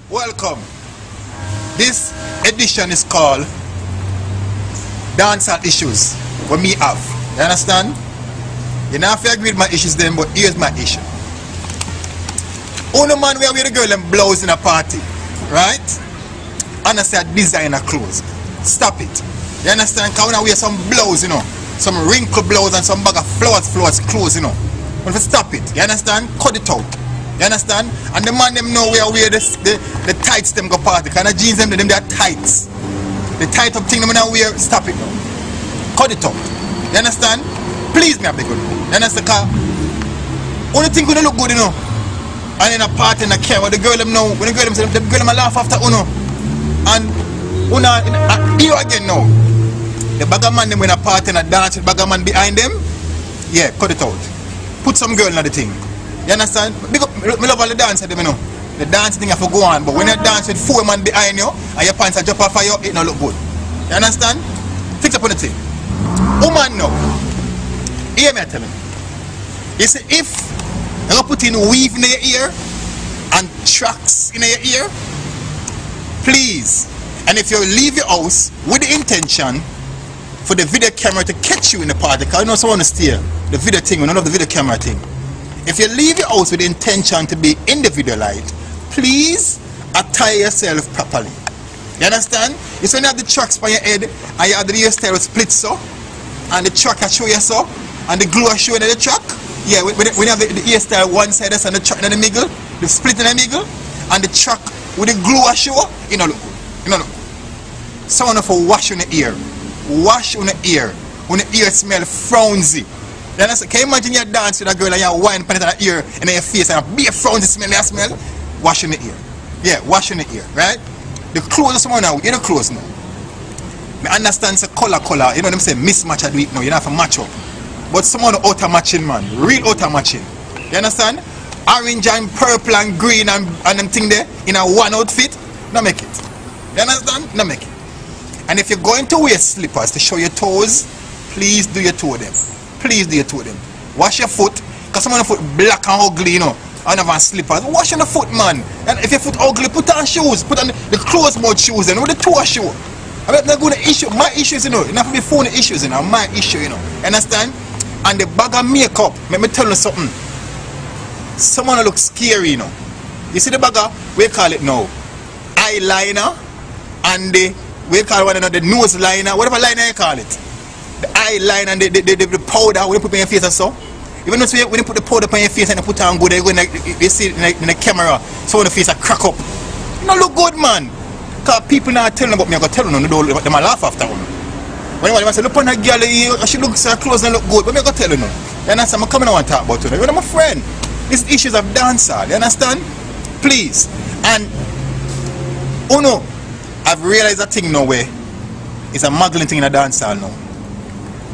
Welcome. This edition is called Dancehall Issues. What me have. You understand? You know if you agree with my issues then, but here's my issue. Only man we wear the girl and blouse in a party. Right? And I say designer clothes. Stop it. You understand? Because when I wear some blouse, you know, some wrinkle blouse and some bag of flowers clothes, you know. But if you stop it, you understand? Cut it out. You understand? And the man them know where wear the tights them go party. Kind of jeans them they are tights. The tight up thing them now wear, stop it now. Cut it out. You understand? Please me a big one. You understand? Because only thing gonna look good, you know. And in a party and a care what the girl them know, when the girl them say the girl them laugh after uno. And una here again now. The bagger man them when a party and a dance with bagger man behind them, yeah, cut it out. Put some girl in the thing. You understand? Because me love all the dance them, you know. The dance thing have to go on, but when you dance with 4 men behind you and your pants are jump off of you, it don't look good. You understand? Fix up on the thing. Woman now. Hear me tell me. You see, if you put in weave in your ear and tracks in your ear, please, and if you leave your house with the intention for the video camera to catch you in the party, because I know someone to steer the video thing, we don't have the video camera thing. If you leave your house with the intention to be in the video light, please attire yourself properly. You understand? You see when you have the tracks on your head and you have the hairstyle split so, and the track I show you so, and the glue I show you in the track. Yeah, when you have the hairstyle one side and the track in the middle, the split in the middle, and the track with the glue I show, you know look good. You know look good. Someone for wash on the ear. Wash on the ear. When the ear smell frownsy. You understand? Can you imagine you dance with a girl and you wine pan it on her ear and in your face and be a frownsy smell? Wash on the ear. Yeah, wash on the ear, right? The clothes someone now, you know clothes now. I understand it's a color, you know them say mismatch I do it now, you don't have to match up. But someone outer matching man, real outer matching. You understand? Orange and purple and green and them thing there in a one outfit, no make it. You understand? No make it. And if you're going to wear slippers to show your toes, please do your toe them. Please do your toe them. Wash your foot, because some of the foot black and ugly, you know, and have slippers. Wash on the foot, man. And if your foot ugly, put on shoes. Put on the closed mouth shoes and with the toe shoe. I'm not going to issue my issues, you know. Not for me phone issues, you know. My issue, you know. Understand? And the bag of makeup, let me tell you something. Someone look scary, you know. You see the bag of, we call it now, eyeliner, and the, we call one another the nose liner, whatever liner you call it. The eyeliner and the powder when you put on your face or so. Even though when you put the powder on your face and you put on good, you see it in the camera, so when the face a crack up. You don't look good, man. Because people not telling about me, I got tell them, they might laugh after one. When I say, look on that girl, she looks her clothes and look good, but I got tell you no. You understand? I'm coming and want to talk about you. You're my friend. These issues of dancehall, you understand? Please. And oh no, I've realized that thing now where it's a muggling thing in a dancehall now.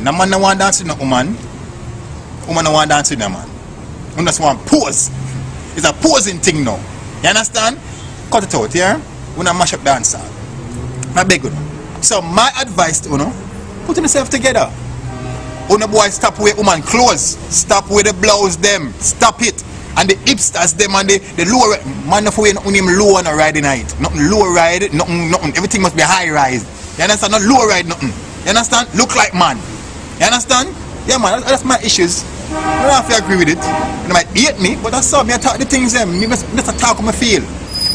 No man no want to dance with no woman. Woman no want to dance with no man. You just want pose. It's a posing thing now. You understand? Cut it out, yeah? We don't mash up dancehall. I beg you. So my advice to you know, put yourself together. Una boy stop wear woman clothes. Stop wear the blouse them. Stop it. And the hipsters them and the low man of wear nothing low on a riding height. Nothing low ride, nothing. Everything must be high rise. You understand? Not low ride nothing. You understand? Look like man. You understand? Yeah man, that's my issues. I don't know if you agree with it. You might hate me, but that's all. Me I talk the things them. Me just talk how I feel.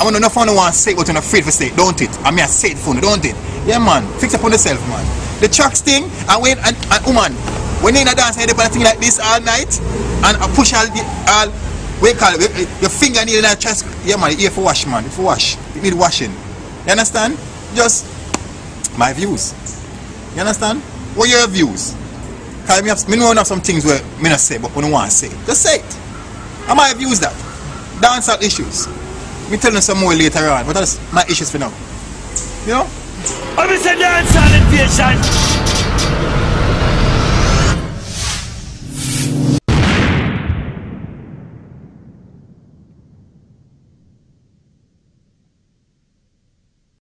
I want to know if I want to say what you're afraid to say, don't it? I mean I say it for you, don't it? Yeah man, fix up on yourself man. The tracks thing, and when and woman, when you're in a dance, you do a thing like this all night, and I push all we call it, your fingernail in a chest. Yeah man, you for wash man, for wash. You need washing. You understand? Just my views. You understand? What are your views? Because I know have some things where I not say, but when I want to say it. Just say it. I might have used that. Dancehall issues. Me tell you some more later on, but that's my issues for now. You know? I'm a dancehall invasion.